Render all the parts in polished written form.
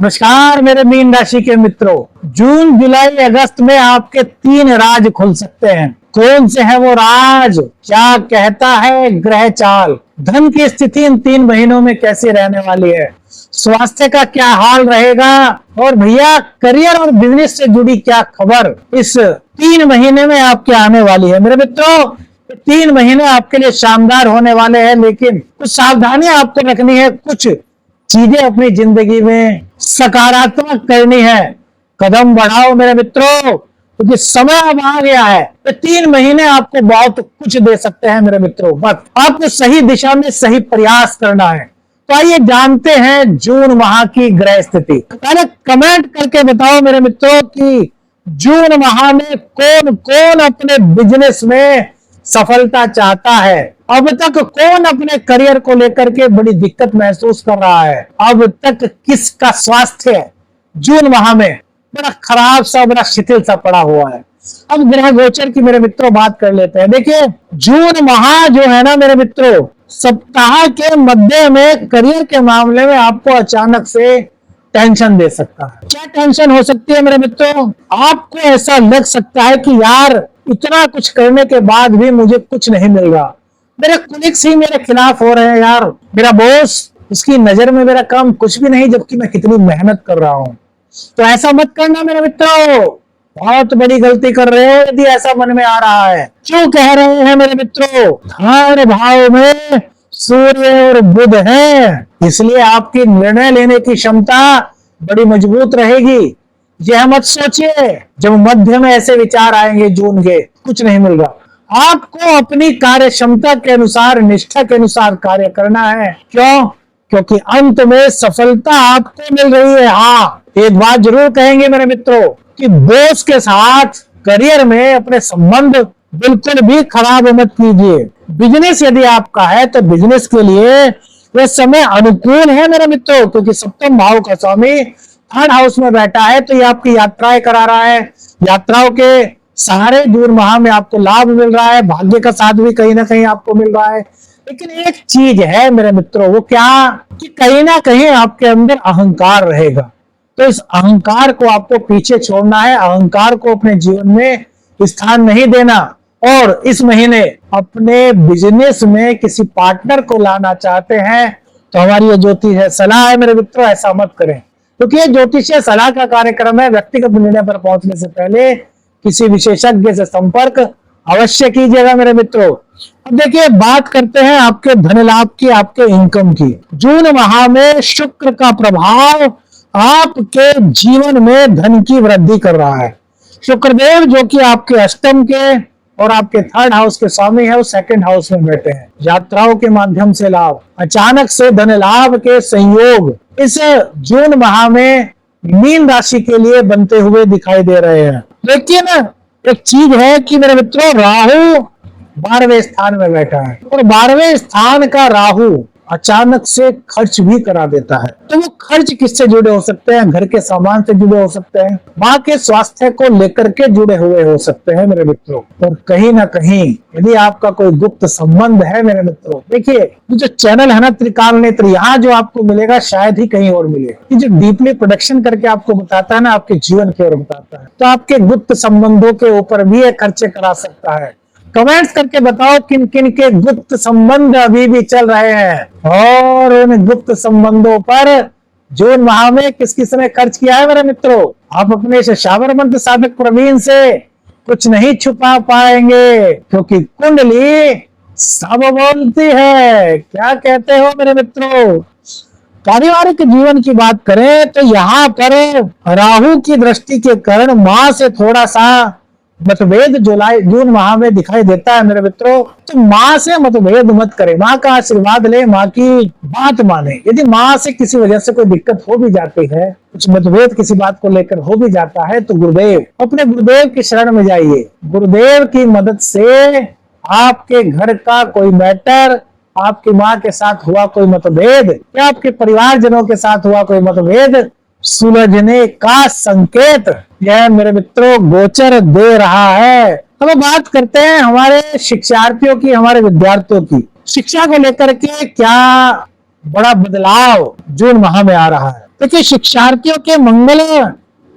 नमस्कार मेरे मीन राशि के मित्रों, जून जुलाई अगस्त में आपके 3 राज खुल सकते हैं। कौन से है वो राज, क्या कहता है ग्रह चाल, धन की स्थिति इन 3 महीनों में कैसी रहने वाली है, स्वास्थ्य का क्या हाल रहेगा और भैया करियर और बिजनेस से जुड़ी क्या खबर इस 3 महीने में आपके आने वाली है। मेरे मित्रों, 3 महीने आपके लिए शानदार होने वाले हैं, लेकिन कुछ सावधानियां आपको रखनी है, कुछ चीजें अपनी जिंदगी में सकारात्मक करनी है। कदम बढ़ाओ मेरे मित्रों, क्योंकि समय अब आ गया है। तो 3 महीने आपको बहुत कुछ दे सकते हैं मेरे मित्रों, बस आपको सही दिशा में सही प्रयास करना है। तो आइए जानते हैं जून माह की ग्रह स्थिति। पहले कमेंट करके बताओ मेरे मित्रों कि जून माह में कौन कौन अपने बिजनेस में सफलता चाहता है। अब तक कौन अपने करियर को लेकर के बड़ी दिक्कत महसूस कर रहा है। अब तक किसका स्वास्थ्य जून माह में बड़ा खराब सा, बड़ा शिथिल सा पड़ा हुआ है। अब ग्रह गोचर की मेरे मित्रों बात कर लेते हैं। देखिए, जून माह जो है ना मेरे मित्रों, सप्ताह के मध्य में करियर के मामले में आपको अचानक से टेंशन दे सकता है। क्या टेंशन हो सकती है मेरे मित्रों? आपको ऐसा लग सकता है कि यार इतना कुछ करने के बाद भी मुझे कुछ नहीं मिल रहा, मेरे कुलिक्स ही मेरे खिलाफ हो रहे हैं यार, मेरा बॉस, उसकी नजर में मेरा काम कुछ भी नहीं, जबकि मैं कितनी मेहनत कर रहा हूं। तो ऐसा मत करना मेरे मित्रों, बहुत बड़ी गलती कर रहे हो यदि ऐसा मन में आ रहा है। क्यों कह रहे हैं मेरे मित्रों? हर भाव में सूर्य और बुध है, इसलिए आपकी निर्णय लेने की क्षमता बड़ी मजबूत रहेगी। यह मत सोचिए जब मध्य में ऐसे विचार आएंगे जून के कुछ नहीं मिल रहा। आपको अपनी कार्य क्षमता के अनुसार, निष्ठा के अनुसार कार्य करना है। क्यों? क्योंकि अंत में सफलता आपको मिल रही है। हाँ, एक बात जरूर कहेंगे मेरे मित्रों कि बॉस के साथ करियर में अपने संबंध बिल्कुल भी खराब मत कीजिए। बिजनेस यदि आपका है तो बिजनेस के लिए यह समय अनुकूल है मेरे मित्रों, क्योंकि सप्तम भाव का स्वामी 3rd हाउस में बैठा है, तो ये आपकी यात्राएं करा रहा है। यात्राओं के सहारे जून माह में आपको लाभ मिल रहा है, भाग्य का साथ भी कहीं ना कहीं आपको मिल रहा है। लेकिन एक चीज है मेरे मित्रों, वो क्या कि कहीं ना कहीं आपके अंदर अहंकार रहेगा। तो इस अहंकार को आपको पीछे छोड़ना है, अहंकार को अपने जीवन में स्थान नहीं देना। और इस महीने अपने बिजनेस में किसी पार्टनर को लाना चाहते हैं तो हमारी ये ज्योतिष है सलाह है मेरे मित्रों, ऐसा मत करें, क्योंकि ये ज्योतिषीय सलाह का कार्यक्रम है। व्यक्तिगत निर्णय पर पहुंचने से पहले किसी विशेषज्ञ से संपर्क अवश्य कीजिएगा मेरे मित्रों। अब देखिए, बात करते हैं आपके धन लाभ की, आपके इनकम की। जून माह में शुक्र का प्रभाव आपके जीवन में धन की वृद्धि कर रहा है। शुक्रदेव जो कि आपके अष्टम के और आपके 3rd हाउस के स्वामी है, वो 2nd हाउस में बैठे हैं। यात्राओं के माध्यम से लाभ, अचानक से धन लाभ के संयोग इस जून माह में मीन राशि के लिए बनते हुए दिखाई दे रहे हैं। देखिए ना, एक चीज है कि मेरे मित्रों, राहु 12वें स्थान में बैठा है और 12वें स्थान का राहु अचानक से खर्च भी करा देता है। तो वो खर्च किससे जुड़े हो सकते हैं? घर के सामान से जुड़े हो सकते हैं, माँ के स्वास्थ्य को लेकर के जुड़े हुए हो सकते हैं मेरे मित्रों। और कहीं ना कहीं यदि आपका कोई गुप्त संबंध है मेरे मित्रों, देखिए जो चैनल है ना त्रिकाल नेत्र, यहाँ जो आपको मिलेगा शायद ही कहीं और मिले। ये जो डीपली प्रोडक्शन करके आपको बताता है ना, आपके जीवन की ओर बताता है, तो आपके गुप्त संबंधों के ऊपर भी ये खर्चे करा सकता है। कमेंट्स करके बताओ किन किन के गुप्त संबंध अभी भी चल रहे हैं और उन गुप्त संबंधों पर जून माह में किस किस ने खर्च किया है मेरे मित्रों। आप अपने शावर मंत्र साधक प्रवीण से कुछ नहीं छुपा पाएंगे, क्योंकि कुंडली सब बोलती है। क्या कहते हो मेरे मित्रों? पारिवारिक जीवन की बात करें तो यहाँ पर राहु की दृष्टि के कारण माँ से थोड़ा सा मतभेद जून माह में दिखाई देता है मेरे मित्रों। तो माँ से मतभेद मत करें, माँ का आशीर्वाद ले, माँ की बात माने। यदि माँ से किसी वजह से कोई दिक्कत हो भी जाती है, कुछ मतभेद किसी बात को लेकर हो भी जाता है, तो गुरुदेव, अपने गुरुदेव की शरण में जाइए। गुरुदेव की मदद से आपके घर का कोई मैटर, आपकी माँ के साथ हुआ कोई मतभेद या आपके परिवारजनों के साथ हुआ कोई मतभेद सुलझने का संकेत यह मेरे मित्रों गोचर दे रहा है। अब बात करते हैं हमारे शिक्षार्थियों की, हमारे विद्यार्थियों की। शिक्षा को लेकर के क्या बड़ा बदलाव जून माह में आ रहा है। देखिए शिक्षार्थियों के मंगल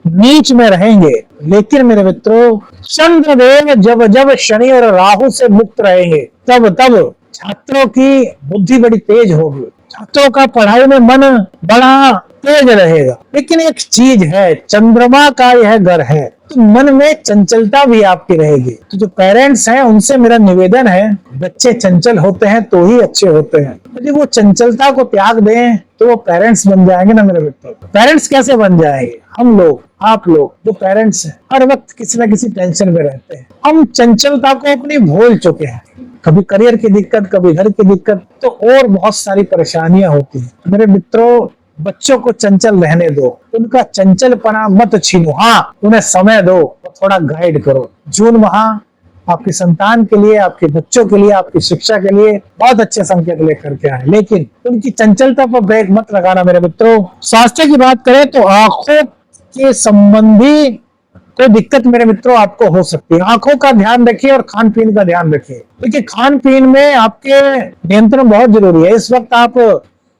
नीच में रहेंगे, लेकिन मेरे मित्रों चंद्रदेव जब जब शनि और राहु से मुक्त रहेंगे तब तब छात्रों की बुद्धि बड़ी तेज होगी, छात्रों का पढ़ाई में मन बड़ा तेज रहेगा। लेकिन एक चीज है, चंद्रमा का यह घर है तो मन में चंचलता भी आपकी रहेगी। तो जो पेरेंट्स हैं उनसे मेरा निवेदन है, बच्चे चंचल होते हैं तो ही अच्छे होते हैं। यदि वो चंचलता को त्याग दें तो वो पेरेंट्स बन जाएंगे ना मेरे मित्रों। पेरेंट्स कैसे बन जाएंगे? हम लोग, आप लोग जो पेरेंट्स हैं हर वक्त किसी न किसी टेंशन में रहते हैं, हम चंचलता को अपनी भूल चुके हैं। कभी करियर की दिक्कत, कभी घर की दिक्कत, तो और बहुत सारी परेशानियां होती हैं। मेरे मित्रों बच्चों को चंचल रहने दो, उनका चंचलपना मत छीनो, हाँ उन्हें समय दो, थोड़ा गाइड करो। जून माह आपकी संतान के लिए, आपके बच्चों के लिए, आपकी शिक्षा के लिए बहुत अच्छे संकेत लेकर के आए, लेकिन उनकी चंचलता पर ब्रेक मत लगाना मेरे मित्रों। स्वास्थ्य की बात करें तो आंखों के संबंधी कोई दिक्कत मेरे मित्रों आपको हो सकती है। आंखों का ध्यान रखिए और खान पीन का ध्यान रखिए। देखिए खान पीन में आपके नियंत्रण बहुत जरूरी है। इस वक्त आप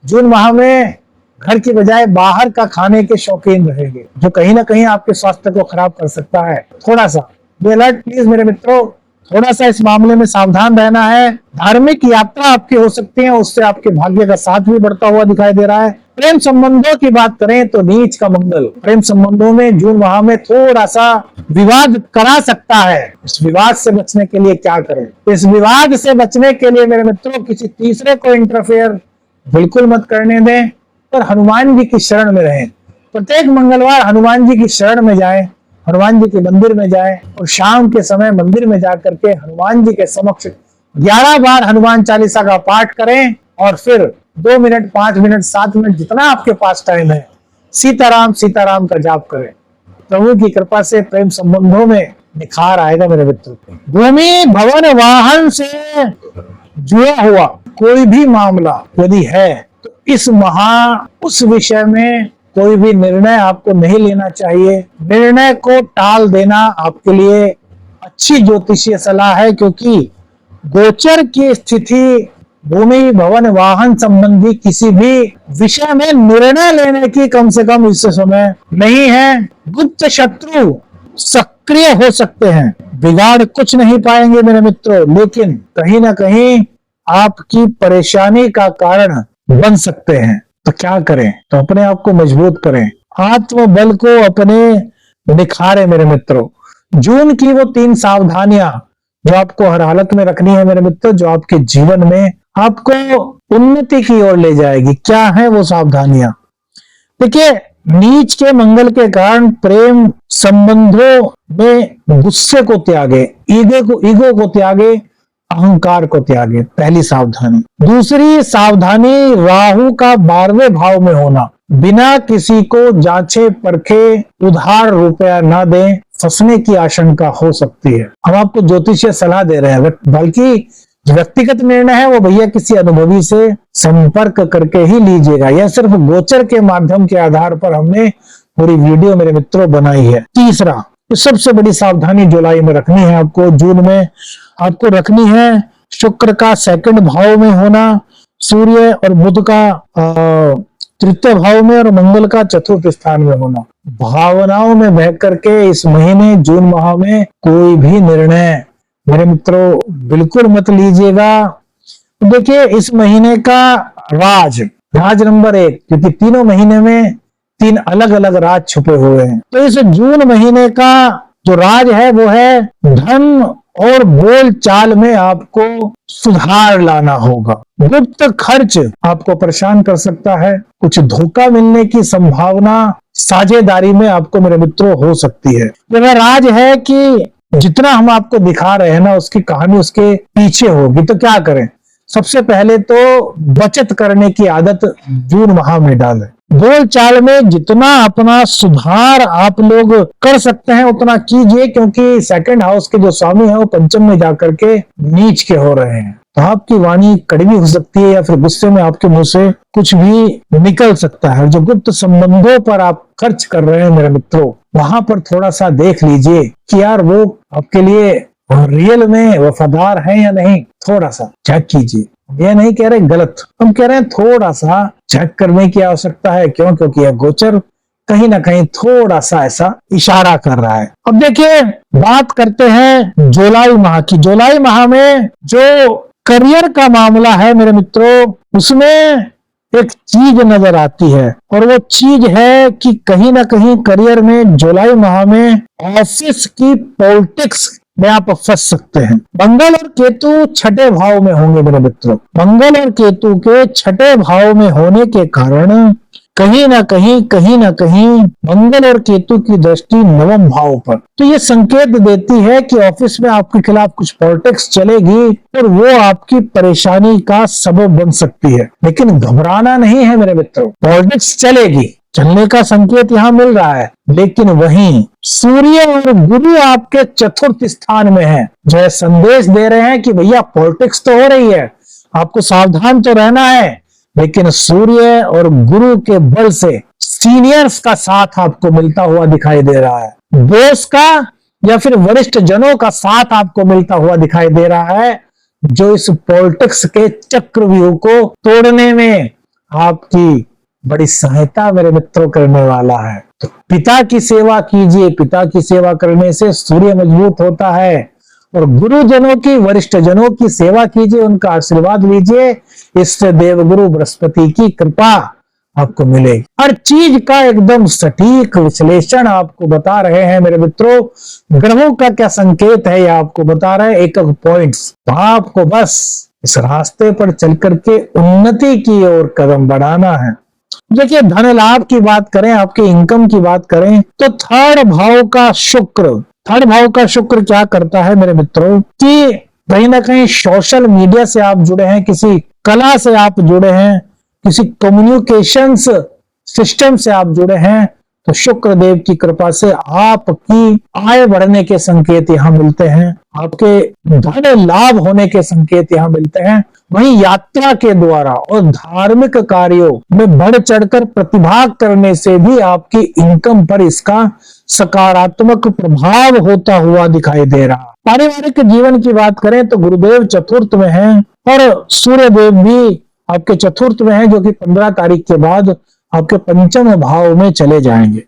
जून माह में घर की बजाय बाहर का खाने के शौकीन रहेंगे, जो कहीं ना कहीं आपके स्वास्थ्य को खराब कर सकता है। थोड़ा सा बी अलर्ट प्लीज मेरे मित्रों, थोड़ा सा इस मामले में सावधान रहना है। धार्मिक यात्रा आपकी हो सकती है, उससे आपके भाग्य का साथ भी बढ़ता हुआ दिखाई दे रहा है। प्रेम संबंधों की बात करें तो नीच का मंगल प्रेम संबंधों में जून माह में थोड़ा सा विवाद करा सकता है। इस विवाद से बचने के लिए क्या करें? इस विवाद से बचने के लिए मेरे मित्रों किसी तीसरे को इंटरफेयर बिल्कुल मत करने दें, पर हनुमान जी की शरण में रहें। प्रत्येक मंगलवार हनुमान जी की शरण में जाएं, हनुमान जी के मंदिर में जाएं और शाम के समय मंदिर में जाकर के हनुमान जी के समक्ष 11 बार हनुमान चालीसा का पाठ करें और फिर 2 मिनट, 5 मिनट, 7 मिनट जितना आपके पास टाइम है सीताराम सीताराम का जाप करें। प्रभु की कृपा से प्रेम संबंधों में निखार आएगा मेरे मित्रों। भूमि भवन वाहन से जुड़ा हुआ कोई भी मामला यदि है तो इस माह उस विषय में कोई भी निर्णय आपको नहीं लेना चाहिए। निर्णय को टाल देना आपके लिए अच्छी ज्योतिषीय सलाह है, क्योंकि गोचर की स्थिति भूमि भवन वाहन संबंधी किसी भी विषय में निर्णय लेने की कम से कम इस समय नहीं है। गुप्त शत्रु सक्रिय हो सकते हैं, बिगाड़ कुछ नहीं पाएंगे मेरे मित्रों, लेकिन कहीं ना कहीं आपकी परेशानी का कारण बन सकते हैं। तो क्या करें? तो अपने आप को मजबूत करें, आत्मबल को अपने निखारें मेरे मित्रों। जून की वो 3 सावधानियां जो आपको हर हालत में रखनी है मेरे मित्रों, जो आपके जीवन में आपको उन्नति की ओर ले जाएगी। क्या है वो सावधानियां? देखिए नीच के मंगल के कारण प्रेम संबंधों में गुस्से को त्यागे, ईगो को त्यागे, अहंकार को त्यागे, पहली सावधानी। दूसरी सावधानी राहु का 12वें भाव में होना, बिना किसी को जांचे परखे उधार रुपया ना दें, फंसने की आशंका हो सकती है। हम आपको ज्योतिषीय सलाह दे रहे हैं, बल्कि व्यक्तिगत निर्णय है वो भैया किसी अनुभवी से संपर्क करके ही लीजिएगा। यह सिर्फ गोचर के माध्यम के आधार पर हमने पूरी वीडियो मेरे मित्रों बनाई है। तीसरा सबसे बड़ी सावधानी जुलाई में रखनी है आपको, जून में आपको रखनी है, शुक्र का 2nd भाव में होना, सूर्य और बुध का 3य भाव में और मंगल का 4th स्थान में होना। भावनाओं में बह करके इस महीने जून माह में कोई भी निर्णय मेरे मित्रों बिल्कुल मत लीजिएगा। देखिए इस महीने का राज नंबर 1, क्योंकि तीनों महीने में 3 अलग अलग राज छुपे हुए हैं। तो इस जून महीने का जो राज है वो है धन और बोल चाल में आपको सुधार लाना होगा। गुप्त खर्च आपको परेशान कर सकता है, कुछ धोखा मिलने की संभावना साझेदारी में आपको मेरे मित्रों हो सकती है। यह राज है कि जितना हम आपको दिखा रहे हैं ना, उसकी कहानी उसके पीछे होगी। तो क्या करें? सबसे पहले तो बचत करने की आदत जून माह में डालें। बोल चाल में जितना अपना सुधार आप लोग कर सकते हैं उतना कीजिए, क्योंकि 2nd हाउस के जो स्वामी है वो पंचम में जाकर के नीच के हो रहे हैं। तो आपकी वाणी कड़वी हो सकती है या फिर गुस्से में आपके मुंह से कुछ भी निकल सकता है। जो गुप्त संबंधों पर आप खर्च कर रहे हैं मेरे मित्रों, वहां पर थोड़ा सा देख लीजिए कि यार वो आपके लिए रियल में वफादार है या नहीं। थोड़ा सा चेक कीजिए। ये नहीं कह रहे गलत, हम कह रहे हैं थोड़ा सा चेक करने की आवश्यकता है। क्यों? क्योंकि यह गोचर कहीं ना कहीं थोड़ा सा ऐसा इशारा कर रहा है। अब देखिए, बात करते हैं जुलाई माह की। जुलाई माह में जो करियर का मामला है मेरे मित्रों, उसमें एक चीज नजर आती है, और वो चीज है कि कहीं ना कहीं करियर में जुलाई माह में ऑफिस की पॉलिटिक्स में आप फंस सकते हैं। मंगल और केतु छठे भाव में होंगे मेरे मित्रों। मंगल और केतु के छठे भाव में होने के कारण कहीं ना कहीं मंगल और केतु की दृष्टि नवम भाव पर, तो ये संकेत देती है कि ऑफिस में आपके खिलाफ कुछ पॉलिटिक्स चलेगी और वो आपकी परेशानी का सबब बन सकती है। लेकिन घबराना नहीं है मेरे मित्रों, पॉलिटिक्स चलेगी, चलने का संकेत यहाँ मिल रहा है। लेकिन वहीं सूर्य और गुरु आपके चतुर्थ स्थान में है, जो है संदेश दे रहे हैं कि भैया पॉलिटिक्स तो हो रही है, आपको सावधान तो रहना है, लेकिन सूर्य और गुरु के बल से सीनियर्स का साथ आपको मिलता हुआ दिखाई दे रहा है। बॉस का या फिर वरिष्ठ जनों का साथ आपको मिलता हुआ दिखाई दे रहा है, जो इस पॉलिटिक्स के चक्रव्यूह को तोड़ने में आपकी बड़ी सहायता मेरे मित्रों करने वाला है। तो पिता की सेवा कीजिए, पिता की सेवा करने से सूर्य मजबूत होता है, और गुरुजनों की, वरिष्ठ जनों की सेवा कीजिए, उनका आशीर्वाद लीजिए, इससे देवगुरु बृहस्पति की कृपा आपको मिलेगी। हर चीज का एकदम सटीक विश्लेषण आपको बता रहे हैं मेरे मित्रों। ग्रहों का क्या संकेत है, ये आपको बता रहे हैं एक एक पॉइंट्स। तो आपको बस इस रास्ते पर चल करके उन्नति की ओर कदम बढ़ाना है। देखिए, धन लाभ की बात करें, आपके इनकम की बात करें, तो थर्ड भाव का शुक्र क्या करता है मेरे मित्रों कि कहीं ना कहीं सोशल मीडिया से आप जुड़े हैं, किसी कला से आप जुड़े हैं, किसी कम्युनिकेशंस सिस्टम से आप जुड़े हैं, तो शुक्र देव की कृपा से आपकी आय बढ़ने के संकेत यहाँ मिलते हैं, आपके धन लाभ होने के संकेत यहाँ मिलते हैं। वहीं यात्रा के द्वारा और धार्मिक कार्यों में बढ़ चढ़कर प्रतिभाग करने से भी आपकी इनकम पर इसका सकारात्मक प्रभाव होता हुआ दिखाई दे रहा। पारिवारिक जीवन की बात करें तो गुरुदेव चतुर्थ में हैं और सूर्य देव भी आपके चतुर्थ में हैं, जो कि 15 तारीख के बाद आपके पंचम भाव में चले जाएंगे।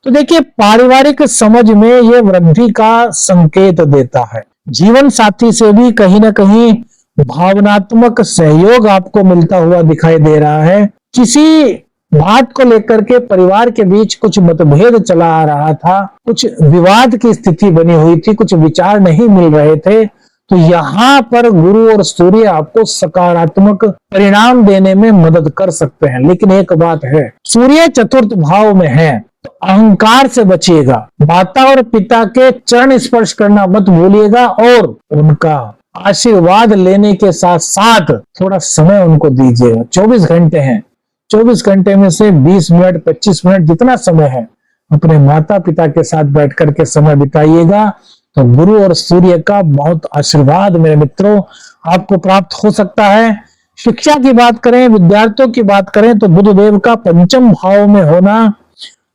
तो देखिए, पारिवारिक समझ में ये वृद्धि का संकेत देता है। जीवन साथी से भी कहीं ना कहीं भावनात्मक सहयोग आपको मिलता हुआ दिखाई दे रहा है। किसी बात को लेकर के परिवार के बीच कुछ मतभेद चला आ रहा था, कुछ विवाद की स्थिति बनी हुई थी, कुछ विचार नहीं मिल रहे थे, तो यहाँ पर गुरु और सूर्य आपको सकारात्मक परिणाम देने में मदद कर सकते हैं। लेकिन एक बात है, सूर्य चतुर्थ भाव में है तो अहंकार से बचिएगा, माता और पिता के चरण स्पर्श करना मत भूलिएगा, और उनका आशीर्वाद लेने के साथ साथ थोड़ा समय उनको दीजिएगा। 24 घंटे हैं, 24 घंटे में से 20 मिनट 25 मिनट जितना समय है अपने माता पिता के साथ बैठ करके समय बिताइएगा, तो गुरु और सूर्य का बहुत आशीर्वाद मेरे मित्रों आपको प्राप्त हो सकता है। शिक्षा की बात करें, विद्यार्थियों की बात करें, तो बुध देव का पंचम भाव में होना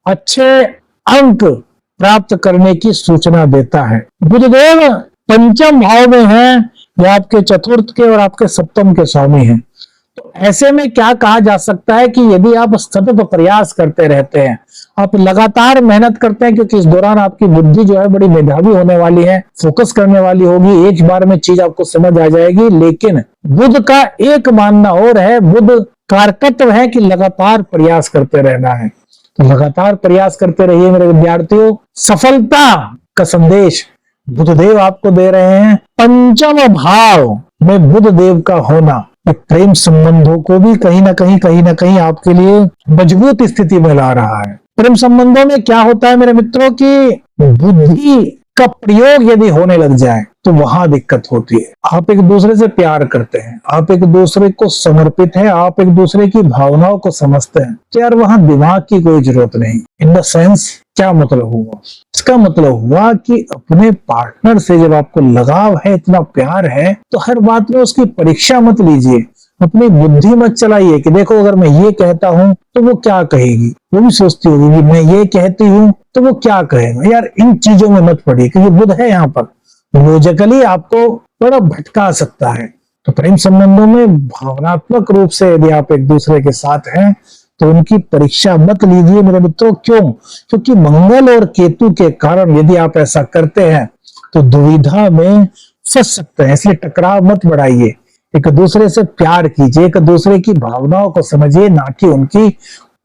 अच्छे अंक प्राप्त करने की सूचना देता है। बुध देव पंचम भाव में है, ये आपके चतुर्थ के और आपके सप्तम के स्वामी हैं। तो ऐसे में क्या कहा जा सकता है कि यदि आप सतत प्रयास करते रहते हैं, आप लगातार मेहनत करते हैं, क्योंकि इस दौरान आपकी बुद्धि जो है बड़ी मेधावी होने वाली है, फोकस करने वाली होगी, एक बार में चीज आपको समझ आ जाएगी। लेकिन बुध का एक मानना और है, बुध कारकत्व है कि लगातार प्रयास करते रहना है। तो लगातार प्रयास करते रहिए मेरे विद्यार्थियों। सफलता का संदेश बुधदेव आपको दे रहे हैं। पंचम भाव में बुधदेव का होना प्रेम संबंधों को भी कहीं ना कहीं आपके लिए मजबूत स्थिति में ला रहा है। प्रेम संबंधों में क्या होता है मेरे मित्रों की बुद्धि का प्रयोग यदि होने लग जाए तो वहां दिक्कत होती है। आप एक दूसरे से प्यार करते हैं, आप एक दूसरे को समर्पित हैं, आप एक दूसरे की भावनाओं को समझते हैं, तो यार वहां दिमाग की कोई जरूरत नहीं। इन द सेंस क्या मतलब हुआ? इसका मतलब हुआ कि अपने पार्टनर से जब आपको लगाव है, इतना प्यार है, तो हर बात में उसकी परीक्षा मत लीजिए, अपनी बुद्धि मत चलाइए कि देखो अगर मैं ये कहता हूं तो वो क्या कहेगी, वो भी सोचती होगी कि मैं ये कहती हूँ तो वो क्या कहेगा। यार इन चीजों में मत पड़िए, क्योंकि बुध है यहाँ पर, लॉजिकली आपको बड़ा भटका सकता है। तो प्रेम संबंधों में भावनात्मक रूप से यदि आप एक दूसरे के साथ हैं तो उनकी परीक्षा मत लीजिए मेरे मित्रों। क्यों? क्योंकि मंगल और केतु के कारण यदि आप ऐसा करते हैं तो दुविधा में फंस सकते हैं। इसलिए टकराव मत बढ़ाइए, एक दूसरे से प्यार कीजिए, एक दूसरे की भावनाओं को समझिए, ना कि उनकी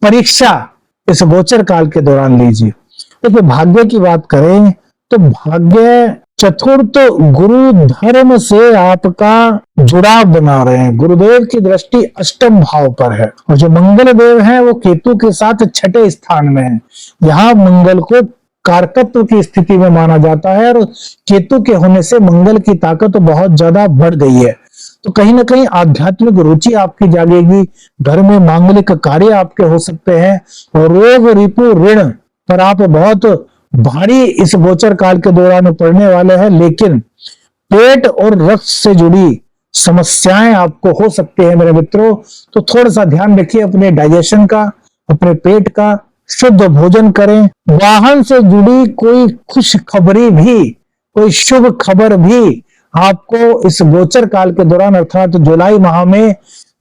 परीक्षा इस गोचर काल के दौरान लीजिए। देखिए भाग्य की बात करें तो भाग्य चतुर्थ गुरु धर्म से आपका जुड़ाव बना रहे हैं। गुरुदेव की दृष्टि अष्टम भाव पर है और जो मंगल देव है वो केतु के साथ छठे स्थान में है। यहाँ मंगल को कारकत्व की स्थिति में माना जाता है और केतु के होने से मंगल की ताकत बहुत ज्यादा बढ़ गई है। तो कहीं ना कहीं आध्यात्मिक रुचि आपकी जागेगी, घर में मांगलिक कार्य आपके हो सकते हैं और रोग रिपु ऋण पर आप बहुत भारी इस गोचर काल के दौरान पड़ने वाले हैं। लेकिन पेट और रक्त से जुड़ी समस्याएं आपको हो सकती है मेरे मित्रों, तो थोड़ा सा ध्यान रखिए अपने डाइजेशन का, अपने पेट का, शुद्ध भोजन करें। वाहन से जुड़ी कोई खुशखबरी भी, कोई शुभ खबर भी आपको इस गोचर काल के दौरान अर्थात जुलाई माह में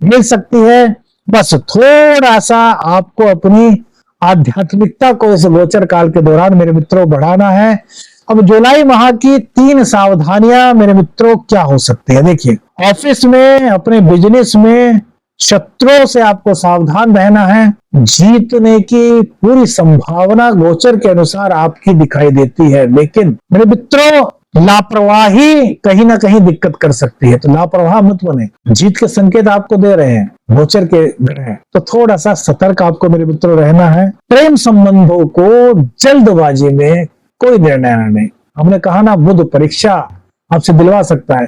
मिल सकती है। बस थोड़ा सा आपको अपनी आध्यात्मिकता को इस गोचर काल के दौरान मेरे मित्रों बढ़ाना है। अब जुलाई माह की 3 सावधानियां मेरे मित्रों क्या हो सकती है? देखिए ऑफिस में, अपने बिजनेस में शत्रुओं से आपको सावधान रहना है। जीतने की पूरी संभावना गोचर के अनुसार आपकी दिखाई देती है, लेकिन मेरे मित्रों लापरवाही कहीं ना कहीं दिक्कत कर सकती है, तो लापरवाह मत बने। जीत के संकेत आपको दे रहे हैं गोचर के ग्रह, तो थोड़ा सा सतर्क आपको मेरे मित्रों रहना है। प्रेम संबंधों को जल्दबाजी में कोई निर्णय न लें। हमने कहा ना बुध परीक्षा आपसे दिलवा सकता है,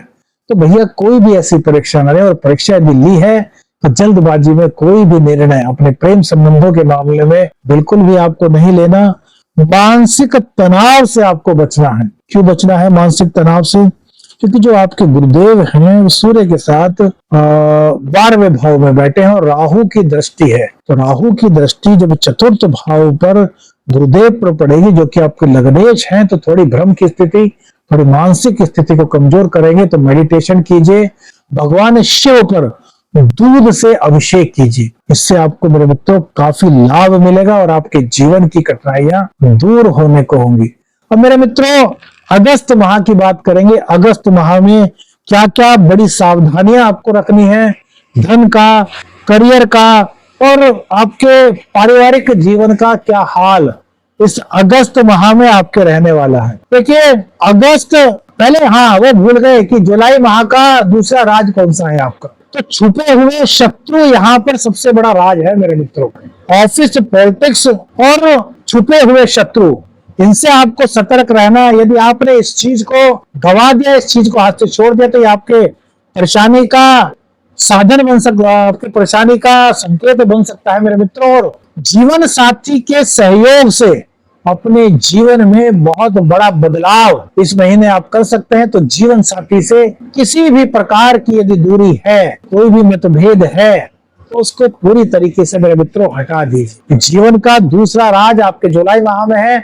तो भैया कोई भी ऐसी परीक्षा न ले, और परीक्षा यदि ली है तो जल्दबाजी में कोई भी निर्णय अपने प्रेम संबंधों के मामले में बिल्कुल भी आपको नहीं लेना। मानसिक तनाव से आपको बचना है। क्यों बचना है मानसिक तनाव से? क्योंकि जो आपके गुरुदेव हैं वो सूर्य के साथ 12वें भाव में बैठे हैं और राहु की दृष्टि है। तो राहु की दृष्टि जब चतुर्थ भाव पर गुरुदेव पर पड़ेगी, जो कि आपके लग्नेश हैं, तो थोड़ी भ्रम की स्थिति, थोड़ी मानसिक स्थिति को कमजोर करेंगे। तो मेडिटेशन कीजिए, भगवान शिव पर दूध से अभिषेक कीजिए, इससे आपको मेरे मित्रों काफी लाभ मिलेगा और आपके जीवन की कठिनाइयां दूर होने को होंगी। अब मेरे मित्रों अगस्त माह की बात करेंगे। अगस्त माह में क्या क्या बड़ी सावधानियां आपको रखनी है? धन का, करियर का और आपके पारिवारिक जीवन का क्या हाल इस अगस्त माह में आपके रहने वाला है? देखिए अगस्त पहले, हाँ वो भूल गए कि जुलाई माह का दूसरा राज कौन सा है आपका। तो छुपे हुए शत्रु यहाँ पर सबसे बड़ा राज है मेरे मित्रों। ऑफिस पॉलिटिक्स और छुपे हुए शत्रु, इनसे आपको सतर्क रहना। यदि आपने इस चीज को गवा दिया, इस चीज को हाथ से छोड़ दिया, तो ये आपके परेशानी का साधन बन सकता है, आपकी परेशानी का संकेत बन सकता है मेरे मित्रों। और जीवन साथी के सहयोग से अपने जीवन में बहुत बड़ा बदलाव इस महीने आप कर सकते हैं। तो जीवन साथी से किसी भी प्रकार की यदि दूरी है, कोई भी मतभेद है, तो उसको पूरी तरीके से मेरे मित्रों हटा दीजिए। जीवन का दूसरा राज आपके जुलाई माह में है।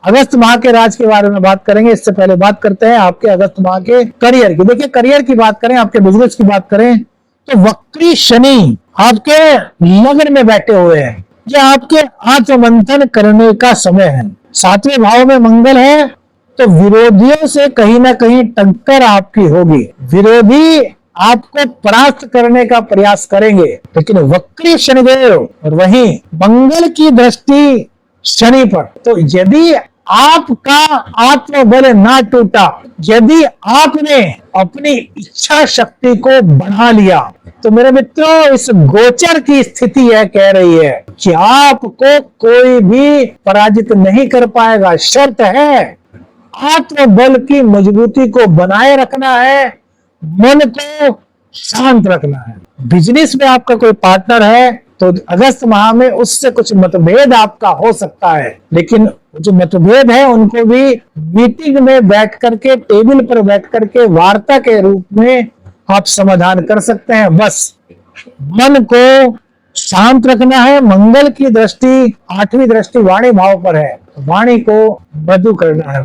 अगस्त माह के राज के बारे में बात करेंगे, इससे पहले बात करते हैं आपके अगस्त माह के करियर की। देखिए करियर की बात करें, आपके बिजनेस की बात करें, तो वक्री शनि आपके लग्न में बैठे हुए हैं। ये आपके आत्ममंथन करने का समय है। 7वें भाव में मंगल है, तो विरोधियों से कहीं ना कहीं टक्कर आपकी होगी। विरोधी आपको परास्त करने का प्रयास करेंगे, लेकिन वक्री शनिदेव और वहीं मंगल की दृष्टि शनि पर, तो यदि आपका आत्मबल ना टूटा, यदि आपने अपनी इच्छा शक्ति को बढ़ा लिया, तो मेरे मित्रों इस गोचर की स्थिति यह कह रही है कि आपको कोई भी पराजित नहीं कर पाएगा। शर्त है आत्मबल की मजबूती को बनाए रखना है, मन को शांत रखना है। बिजनेस में आपका कोई पार्टनर है तो अगस्त माह में उससे कुछ मतभेद आपका हो सकता है, लेकिन जो मतभेद है उनको भी मीटिंग में बैठ करके, टेबल पर बैठ करके वार्ता के रूप में आप समाधान कर सकते हैं। बस मन को शांत रखना है। मंगल की दृष्टि 8वीं दृष्टि वाणी भाव पर है, वाणी को मधु करना है।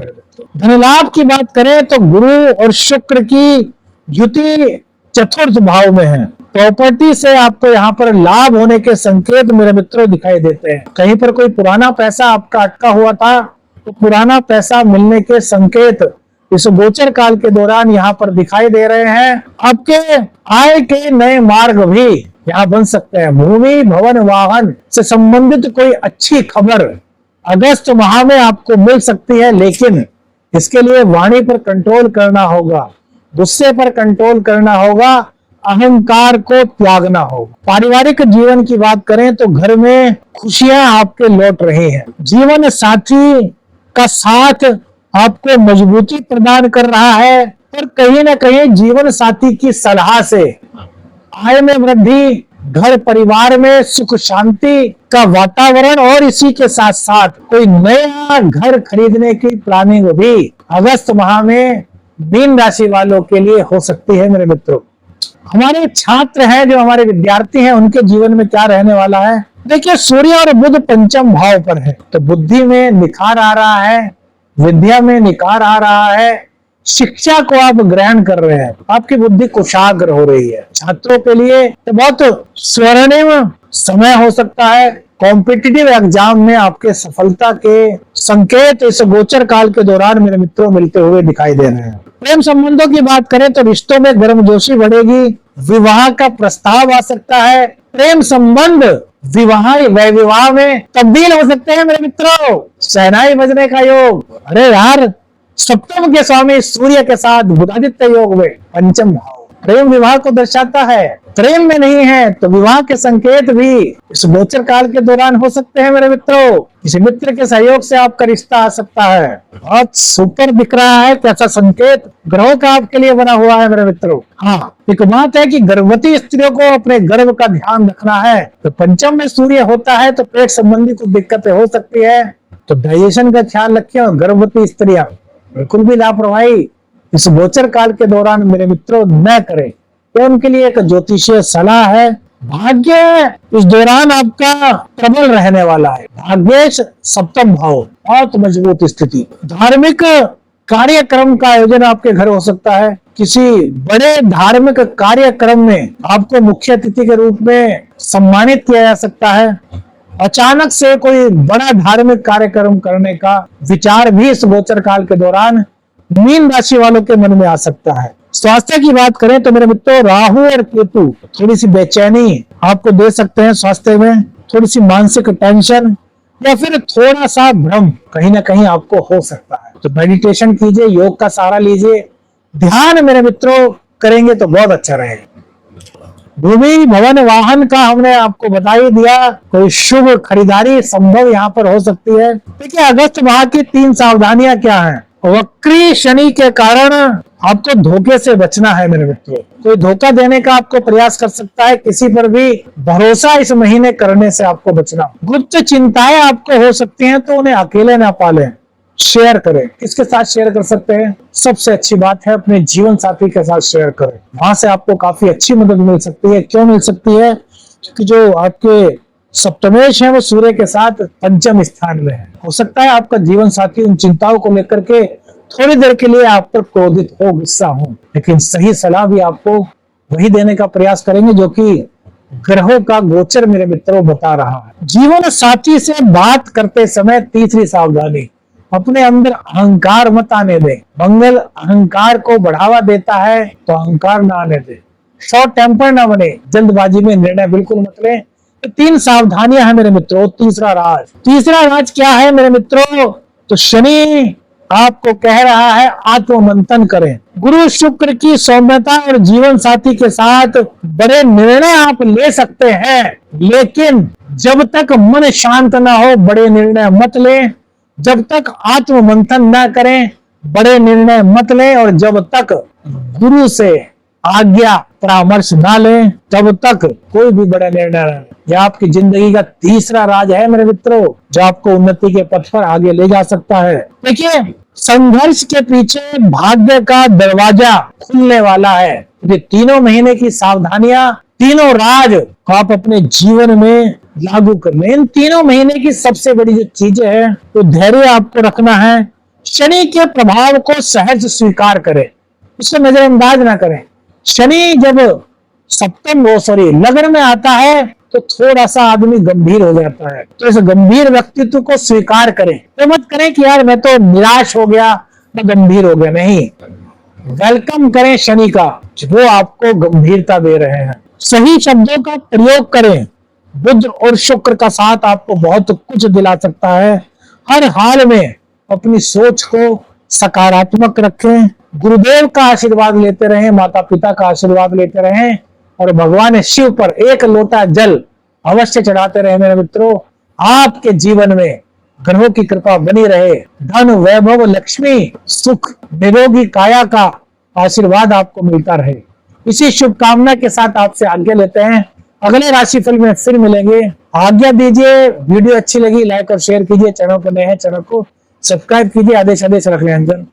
धन लाभ की बात करें तो गुरु और शुक्र की युति चतुर्थ भाव में है। प्रॉपर्टी से आपको यहाँ पर लाभ होने के संकेत मेरे मित्रों दिखाई देते हैं। कहीं पर कोई पुराना पैसा आपका अटका हुआ था तो पुराना पैसा मिलने के संकेत इस गोचर काल के दौरान यहाँ पर दिखाई दे रहे हैं। आपके आय के नए मार्ग भी यहाँ बन सकते हैं। भूमि भवन वाहन से संबंधित कोई अच्छी खबर अगस्त माह में आपको मिल सकती है, लेकिन इसके लिए वाणी पर कंट्रोल करना होगा, गुस्से पर कंट्रोल करना होगा, अहंकार को त्यागना होगा। पारिवारिक जीवन की बात करें तो घर में खुशियां आपके लौट रही हैं। जीवन साथी का साथ आपको मजबूती प्रदान कर रहा है, पर कहीं ना कहीं जीवन साथी की सलाह से आय में वृद्धि, घर परिवार में सुख शांति का वातावरण और इसी के साथ साथ कोई नया घर खरीदने की प्लानिंग भी अगस्त माह में मीन राशि वालों के लिए हो सकती है। मेरे मित्रों, हमारे छात्र हैं, जो हमारे विद्यार्थी हैं, उनके जीवन में क्या रहने वाला है? देखिए, सूर्य और बुध पंचम भाव पर है तो बुद्धि में निखार आ रहा है, विद्या में निखार आ रहा है, शिक्षा को आप ग्रहण कर रहे हैं, आपकी बुद्धि कुशाग्र हो रही है। छात्रों के लिए तो बहुत स्वर्णिम समय हो सकता है। कॉम्पिटिटिव एग्जाम में आपके सफलता के संकेत इस गोचर काल के दौरान मेरे मित्रों मिलते हुए दिखाई दे रहे हैं। प्रेम संबंधों की बात करें तो रिश्तों में गर्मजोशी बढ़ेगी, विवाह का प्रस्ताव आ सकता है। प्रेम संबंध विवाह में तब्दील हो सकते हैं मेरे मित्रों। शहनाई बजने का योग, अरे यार, सप्तम के स्वामी सूर्य के साथ बुधादित्य योग में पंचम भाव प्रेम विवाह को दर्शाता है। प्रेम में नहीं है तो विवाह के संकेत भी इस गोचर काल के दौरान हो सकते हैं मेरे मित्रों। किसी मित्र के सहयोग से आपका रिश्ता आ सकता है। बहुत सुपर दिख रहा है, कैसा संकेत ग्रहों का आपके लिए बना हुआ है मेरे मित्रों। हाँ, एक बात है कि गर्भवती स्त्रियों को अपने गर्भ का ध्यान रखना है। तो पंचम में सूर्य होता है तो पेट संबंधी कुछ दिक्कतें हो सकती है, तो डाइजेशन का ख्याल रखें। और गर्भवती स्त्रियां बिल्कुल भी लापरवाही इस गोचर काल के दौरान मेरे मित्रों न करें, ये उनके लिए एक ज्योतिषीय सलाह है। भाग्य इस दौरान आपका प्रबल रहने वाला है। भाग्येश सप्तम भाव, बहुत मजबूत स्थिति। धार्मिक कार्यक्रम का आयोजन आपके घर हो सकता है। किसी बड़े धार्मिक कार्यक्रम में आपको मुख्य अतिथि के रूप में सम्मानित किया जा सकता है। अचानक से कोई बड़ा धार्मिक कार्यक्रम करने का विचार भी इस गोचर काल के दौरान मीन राशि वालों के मन में आ सकता है। स्वास्थ्य की बात करें तो मेरे मित्रों, राहु और केतु थोड़ी सी बेचैनी आपको दे सकते हैं। स्वास्थ्य में थोड़ी सी मानसिक टेंशन या फिर थोड़ा सा भ्रम कहीं ना कहीं आपको हो सकता है। तो मेडिटेशन कीजिए, योग का सहारा लीजिए, ध्यान मेरे मित्रों करेंगे तो बहुत अच्छा रहेगा। भूमि भवन वाहन का हमने आपको बता ही दिया, कोई शुभ खरीदारी संभव यहाँ पर हो सकती है। देखिए, अगस्त माह की 3 सावधानियां क्या हैं? वक्री शनि के कारण आपको धोखे से बचना है मेरे मित्रों। कोई धोखा देने का आपको प्रयास कर सकता है, किसी पर भी भरोसा इस महीने करने से आपको बचना। गुप्त चिंताएं आपको हो सकती हैं तो उन्हें अकेले ना पालें, शेयर करें। किसके साथ शेयर कर सकते हैं? सबसे अच्छी बात है अपने जीवन साथी के साथ शेयर करें, वहां से आपको काफी अच्छी मदद मिल सकती है। क्यों मिल सकती है? क्योंकि जो आपके सप्तमेश है वो सूर्य के साथ पंचम स्थान में है। हो सकता है आपका जीवन साथी उन चिंताओं को लेकर के थोड़ी देर के लिए आप पर क्रोधित हो, गुस्सा हो, लेकिन सही सलाह भी आपको वही देने का प्रयास करेंगे जो कि ग्रहों का गोचर मेरे मित्रों बता रहा है। जीवन साथी से बात करते समय तीसरी सावधानी, अपने अंदर अहंकार मत आने दें। मंगल अहंकार को बढ़ावा देता है तो अहंकार ना आने दें। शॉर्ट टेम्पर ना बने, जल्दबाजी में निर्णय बिल्कुल मत लें। तो 3 सावधानियां हैं मेरे मित्रों। तीसरा राज क्या है मेरे मित्रों? तो शनि आपको कह रहा है आत्ममंथन करें। गुरु शुक्र की सौम्यता और जीवन साथी के साथ बड़े निर्णय आप ले सकते हैं, लेकिन जब तक मन शांत ना हो बड़े निर्णय मत लें। जब तक आत्ममंथन ना करें बड़े निर्णय मत लें, और जब तक गुरु से आज्ञा परामर्श ना लें तब तक कोई भी बड़ा निर्णय ना लें। यह आपकी जिंदगी का तीसरा राज है मेरे मित्रों, जो आपको उन्नति के पथ पर आगे ले जा सकता है। देखिए, संघर्ष के पीछे भाग्य का दरवाजा खुलने वाला है। ये तीनों महीने की सावधानियां, तीनों राज को आप अपने जीवन में लागू कर लें। इन तीनों महीने की सबसे बड़ी जो चीजें हैं तो धैर्य आपको रखना है। शनि के प्रभाव को सहज स्वीकार करें, उसको नजरअंदाज ना करें। शनि जब लग्न में आता है तो थोड़ा सा आदमी गंभीर हो जाता है। तो इस गंभीर व्यक्तित्व को स्वीकार करें, तो मत करें कि यार मैं तो निराश हो गया, मैं गंभीर हो गया। नहीं, वेलकम करें शनि का, वो आपको गंभीरता दे रहे हैं। सही शब्दों का प्रयोग करें। बुध और शुक्र का साथ आपको बहुत कुछ दिला सकता है। हर हाल में अपनी सोच को सकारात्मक रखें। गुरुदेव का आशीर्वाद लेते रहें, माता पिता का आशीर्वाद लेते रहें और भगवान शिव पर एक लोटा जल अवश्य चढ़ाते रहे। मेरे मित्रों, आपके जीवन में ग्रहों की कृपा बनी रहे। धन, वैभव, लक्ष्मी, सुख, निरोगी काया का आशीर्वाद आपको मिलता रहे। इसी शुभकामना के साथ आपसे आज्ञा लेते हैं। अगले राशिफल में फिर मिलेंगे। आज्ञा दीजिए। वीडियो अच्छी लगी लाइक और शेयर कीजिए। चैनल पर नए हैं चैनल को सब्सक्राइब कीजिए। आदेश रख लें अंजन।